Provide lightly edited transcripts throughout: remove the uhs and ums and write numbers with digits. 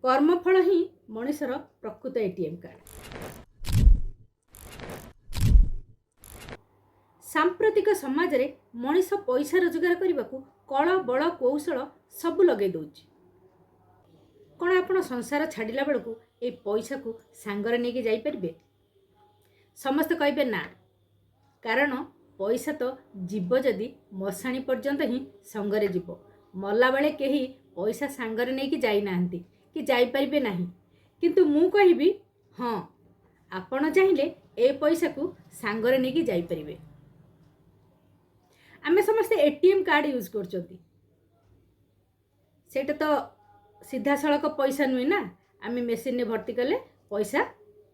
कर्मफल ही मनुष्यर प्रकृत ATM card. सांप्रतिक समाज रे मनीष पैसा रोजगार करने को कल बल कौशल सब लगे दौची। कौन आप संसार छाड़िला बेलू ये पैसा को सांगरे नहीं जाइपारे? समस्त कहे ना, कारण पैसा तो जीव जदि मशाणी पर्यंत ही संगरे जीव। मला बेले कहीं पैसा सांगरे नहीं जाइना कि जाइपारे नहीं। किंतु मु कहबी हाँ, आपण चाहिए ए पैसा को सांगरे नहीं जाइपारे। आमे समस्ते एटीएम कार्ड यूज करचोती, सेटा तो सीधा सड़क पैसा नुहे ना। आमे मेसीन ने भर्ती कले पैसा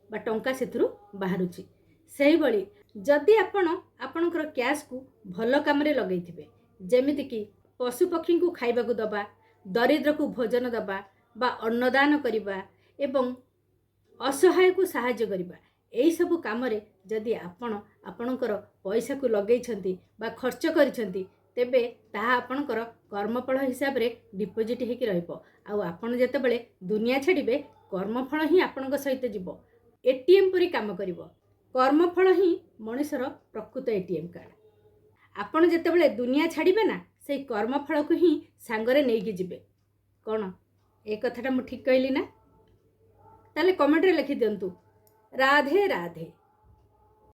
बा टंका सेथुरु बाहरुची। सही भली जदि आपणकर कैश को भल काम रे लगैथिबे, जेमिति कि पशु पक्षी को खाइबा को दबा, दरिद्र को भोजन दबा बा अन्नदान करिबा एवं असहाय को सहाय्य करिबा, एई सब काम रे जदि आपणकर पैसा को लगैछंती बा खर्च करिछंती, तेबे ताहा आपणकर कर्मफल हिसाब रे डिपोजिट हेकि रहइबो। आउ आपण जेतेबेले दुनिया छाड़िबे, कर्मफल ही आपणक सहित जीवो, एटीएम परि काम करिवो। कर्मफल ही मनुष्यर प्रकृत एटीएम कार्ड। आपण जेतेबेले दुनिया छाड़िबे ना, से कर्मफल को ही सांगरे नेइकी जिबे। कौन ए कथाटा मु ठीक कहली ना? ताले कमेंट रे लिखि दियंतु। राधे राधे।